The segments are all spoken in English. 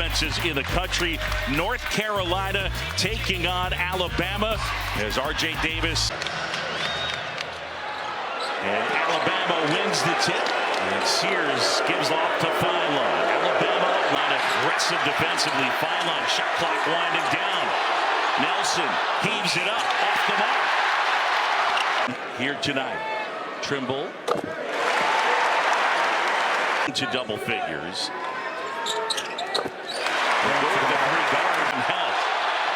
offenses in the country. North Carolina taking on Alabama as R.J. Davis. And Alabama wins the tip. And Sears gives off to Phylon. Alabama not aggressive defensively. Phylon, shot clock winding down. Nelson heaves it up off the mark. Here tonight, Trimble to double figures.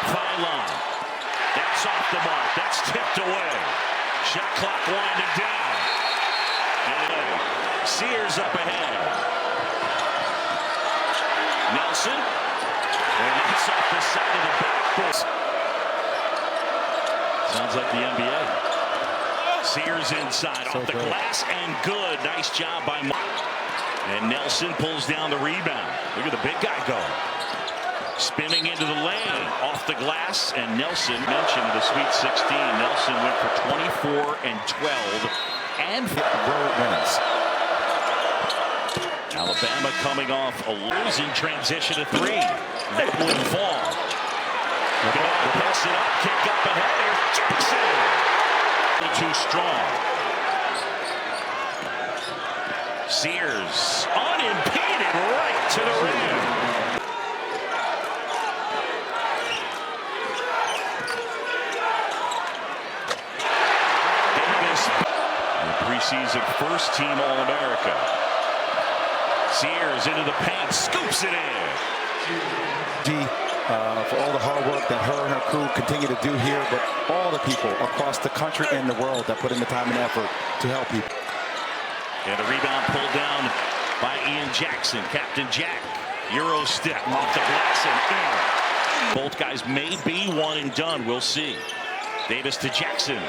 Phylon, that's off the mark. That's tipped away. Shot clock winding down. And Sears up ahead. Nelson. And that's off the side of the backboard. Sounds like the NBA. Sears inside off the glass and good. Nice job by Mark. And Nelson pulls down the rebound. Look at the big guy go. Spinning into the lane off the glass, and Nelson mentioned the Sweet 16. Nelson went for 24 and 12 and road winners. Alabama coming off a losing transition to three. That wouldn't fall. Pass it up, kick up ahead. Here's Jackson. Too strong. Sears unimpeded right to the rim. Preseason first team All-America. Sears into the paint, scoops it in. For all the hard work that her and her crew continue to do here, but all the people across the country and the world that put in the time and effort to help people. And a rebound pulled down by Ian Jackson. Captain Jack, Euro step off the glass and in. Both guys may be one and done. We'll see. Davis to Jackson.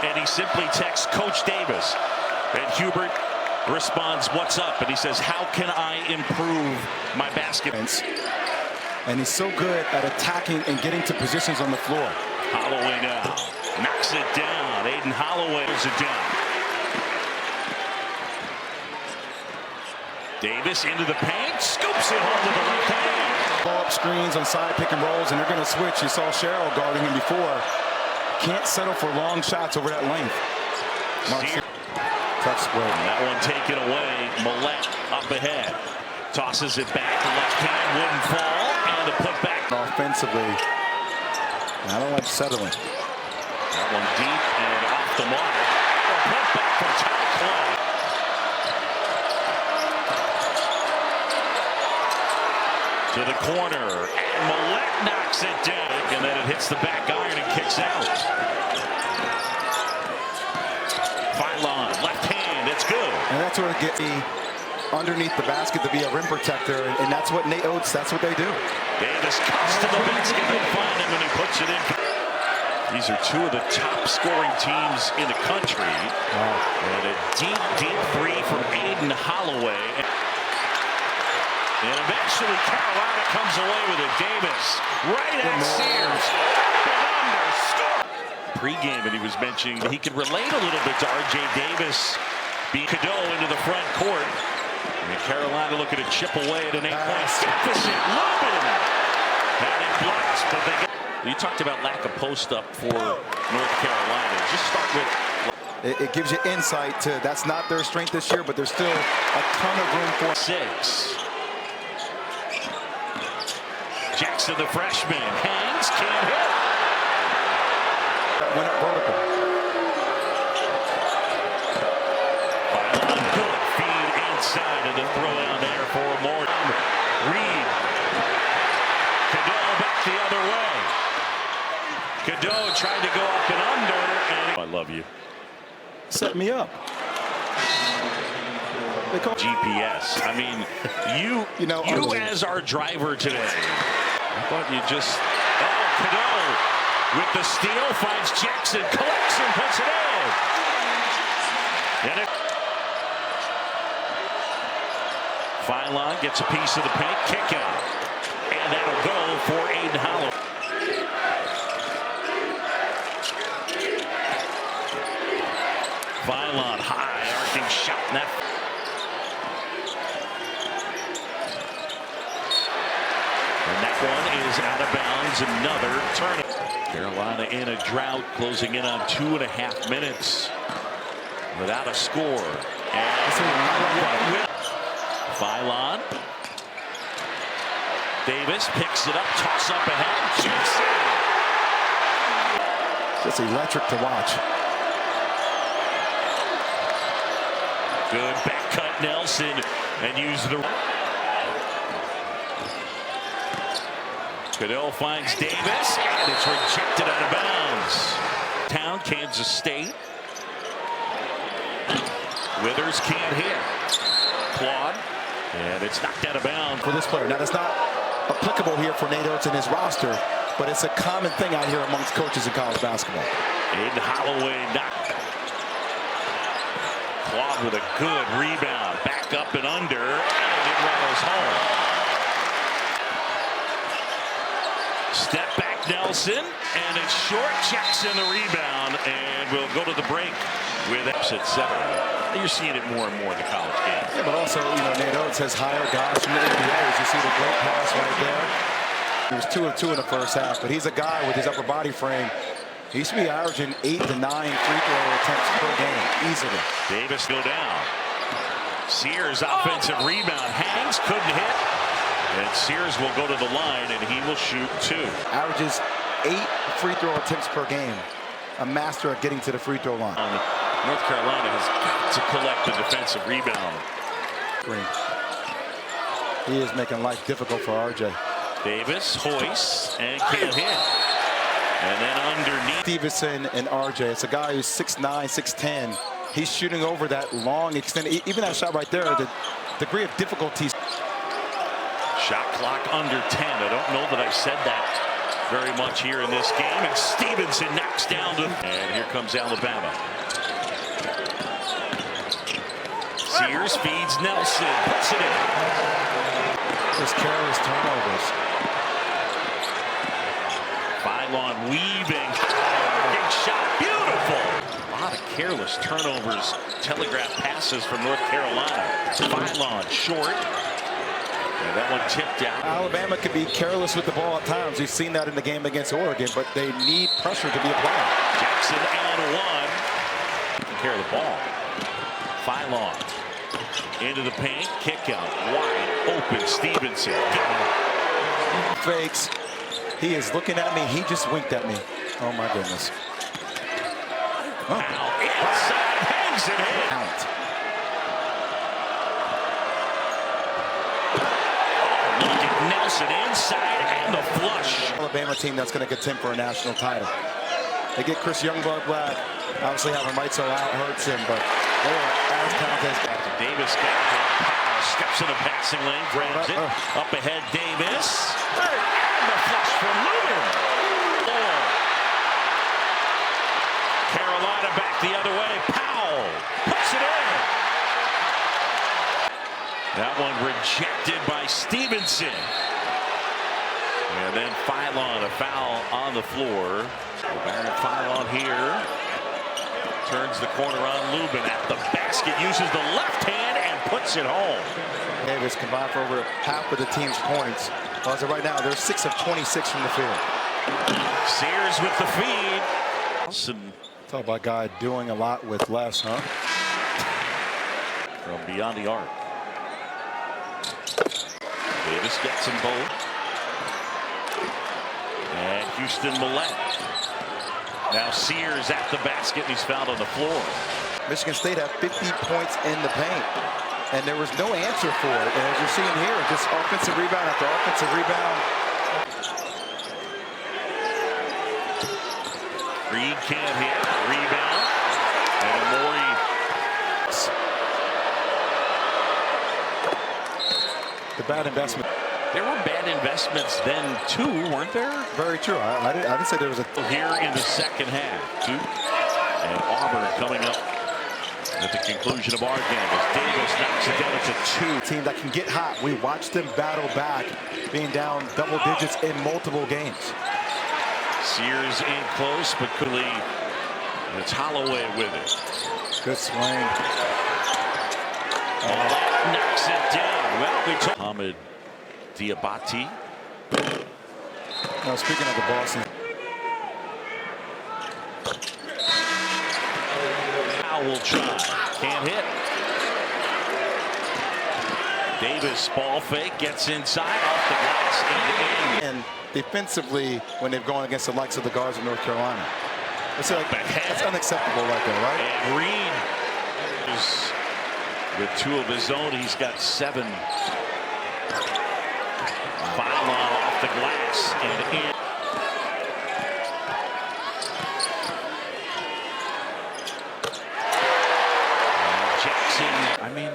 And he simply texts Coach Davis. And Hubert responds, "What's up?" And he says, "How can I improve my basketball?" And he's so good at attacking and getting to positions on the floor. Holloway now knocks it down. Aiden Holloway is it down. Davis into the paint, scoops it home with the right hand. Ball up screens on side pick and rolls, and they're going to switch. You saw Cheryl guarding him before. Can't settle for long shots over that length. Tough square. That one taken away. Millette up ahead. Tosses it back. The left hand wouldn't fall. And the putback. Offensively, I don't like settling. That one deep and off the mark. A putback from Ty Clay. To the corner. And Millette knocks it down. And then it hits the back iron and kicks out. Phylon, left hand, it's good. And that's where it gets underneath the basket to be a rim protector. And that's what Nate Oates, that's what they do. Davis comes to the basket. They find him and he puts it in. These are two of the top scoring teams in the country. And a deep, deep three from Aiden Holloway. And eventually Carolina comes away with it. Davis right at Sears. Pre-game, and he was mentioning he could relate a little bit to R.J. Davis. Being Cadeau into the front court. And Carolina looking to chip away at an 8-point deficit. Lubin had it blocked, but they get. You talked about lack of post-up for North Carolina. Just start with. It gives you insight to that's not their strength this year, but there's still a ton of room for 6. Jackson, the freshman, hangs, can't hit. Went up vertical. Phylon, good feed inside, and the throw down there for more. Reed. Cadeau back the other way. Cadeau tried to go up and under. And I love you. Set me up. They call GPS. I mean, you as our driver today. I thought you just. Oh, Cadeau. With the steal, finds Jackson, collects and puts it in. And Phylon gets a piece of the paint, kick out. And that'll go for Aiden Holloway. Phylon high, arcing shot. out of bounds. Another turnover. Carolina in a drought, closing in on 2.5 minutes without a score. And Phylon. Davis picks it up, toss up ahead. It's electric to watch. Good back cut, Nelson, and use the. Cadell finds Davis, and it's rejected out of bounds. Town, Kansas State. Withers can't hit. Claude, and it's knocked out of bounds. For this player. Now, that's not applicable here for Nate Oates and his roster, but it's a common thing out here amongst coaches in college basketball. Aiden Holloway knocked. Claude with a good rebound. Back up and under, and it rolls home. Step back Nelson, and it's short. Checks in the rebound, and we'll go to the break with upset 7. You're seeing it more and more in the college game. Yeah, but also, Nate Oates has hired guys from the NBA. As you see the great pass right there. He was 2 of 2 in the first half, but he's a guy with his upper body frame. He should be averaging 8 to 9 free throw attempts per game, easily. Davis go down. Sears offensive rebound. Hangs, couldn't hit. And Sears will go to the line, and he will shoot 2. Averages 8 free throw attempts per game. A master at getting to the free throw line. North Carolina has got to collect the defensive rebound. Green. He is making life difficult for RJ. Davis hoists and can't hit. And then underneath. Stevenson and RJ. It's a guy who's 6'9", 6'10". He's shooting over that long extended. Even that shot right there, the degree of difficulty. Shot clock under 10. I don't know that I said that very much here in this game. And Stevenson knocks down to. And here comes Alabama. Sears feeds Nelson. Puts it in. Just careless turnovers. Phylon weaving. Big shot. Beautiful. A lot of careless turnovers. Telegraph passes from North Carolina. Phylon short. And that one tipped out. Alabama can be careless with the ball at times. We've seen that in the game against Oregon, but they need pressure to be applied. Jackson and 1. Taking care of the ball. Phylon into the paint. Kick out. Wide open. Stevenson. Fakes. He is looking at me. He just winked at me. Oh, my goodness. Now inside. Hangs it in. Out. Nelson inside and the flush. Alabama team that's going to contend for a national title. They get Chris Youngblood back. Obviously having Right So out hurts him, but they are as talented. Davis got hit. Powell steps in the passing lane, grabs it. Up ahead, Davis. And the flush from Lumen. Carolina back the other way. Powell puts it in. That one rejected by Stevenson. And then Phylon, a foul on the floor. Baron Phylon here. Turns the corner on Lubin at the basket. Uses the left hand and puts it home. Davis combined for over half of the team's points. Well, as of right now, they're 6 of 26 from the field. Sears with the feed. Talk about a guy doing a lot with less, huh? From beyond the arc. Davis gets them both. And Houston Millette. Now Sears at the basket, and he's fouled on the floor. Michigan State had 50 points in the paint, and there was no answer for it. And as you're seeing here, just offensive rebound after offensive rebound. Reed can't hit. Rebound. And Amori. The bad investment. There were bad investments then, too, weren't there? Very true. I didn't say there was a... Here in the second half, Duke and Auburn coming up at the conclusion of our game as Davis knocks it down to 2. Team that can get hot. We watched them battle back, being down double digits in multiple games. Sears in close, but quickly it's Holloway with it. Good swing. Knocks it down. Well, we took Mohamed Diabate. Now, speaking of the Boston. Will try. Can't hit. Davis ball fake, gets inside, off the glass, and in. And defensively, when they've gone against the likes of the guards of North Carolina, it's like that's unacceptable right there, right? And Green is with 2 of his own. He's got 7. Foul line off the glass and in. I mean,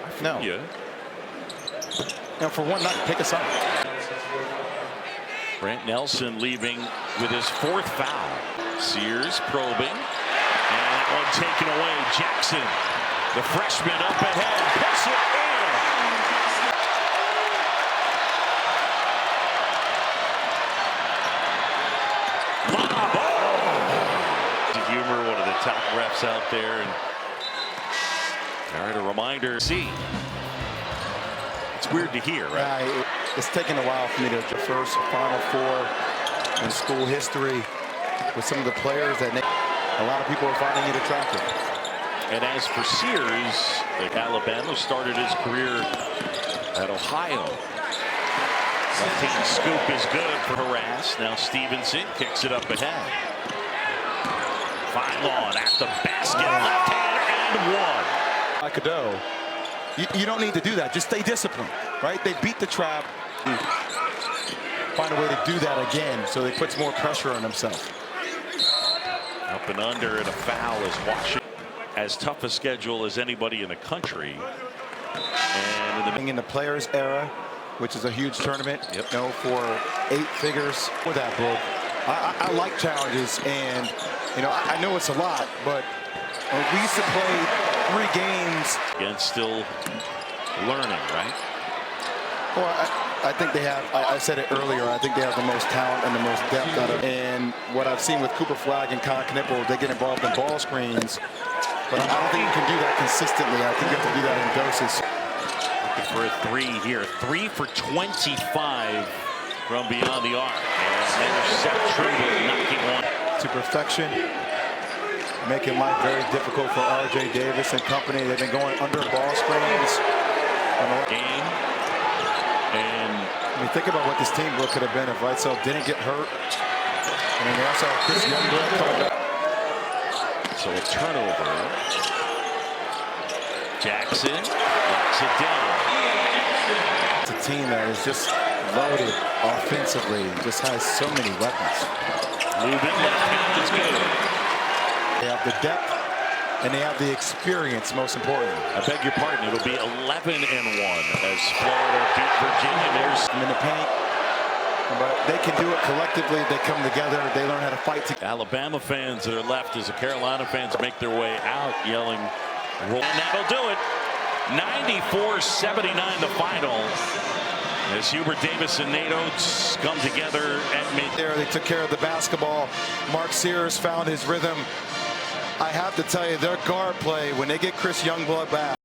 I feel you. Now, for one night, pick a side. Brent Nelson leaving with his 4th foul. Sears probing. And that one taken away. Jackson, the freshman up ahead. Puts it in. Lob. Oh! Humor, one of the top refs out there. And all right, a reminder. See, it's weird to hear, right? It's taken a while for me to the first Final Four in school history with some of the players that a lot of people are finding it attractive. And as for Sears, Alabama started his career at Ohio. Left-hand scoop is good for Harass. Now Stevenson kicks it up ahead. Phylon at the basket, left hand and one. Cadeau, you don't need to do that. Just stay disciplined, right? They beat the trap. Find a way to do that again so they puts more pressure on themselves. Up and under, and a foul is Washington. As tough a schedule as anybody in the country. And in the Players era, which is a huge tournament, for 8 figures for that book. I like challenges, and I know it's a lot, but we used to play 3 games. And still learning, right? Well, I think they have, I said it earlier, I think they have the most talent and the most depth out of it. And what I've seen with Cooper Flagg and Con Knippel, they get involved in ball screens. But I don't think you can do that consistently. I think you have to do that in doses. Looking for a 3 here. 3 for 25 from beyond the arc. And there's Seth Trudeau knocking one to perfection. Making life very difficult for R.J. Davis and company. They've been going under ball screens. Game. And I mean, think about what this team could have been if Whitesell didn't get hurt. I mean, they also have Chris Youngblood coming back. So a turnover. Jackson knocks it down. It's a team that is just loaded offensively. Just has so many weapons. Lubin left hand is good. They have the depth and they have the experience, most importantly. I beg your pardon, it'll be 11-1 as Florida beat Virginia. There's in the paint, but they can do it collectively. They come together. They learn how to fight together. Alabama fans that are left as the Carolina fans make their way out, yelling, roll. And that'll do it. 94-79 the final. As Hubert Davis and Nate Oates come together at mid. There, they took care of the basketball. Mark Sears found his rhythm. I have to tell you, their guard play, when they get Chris Youngblood back,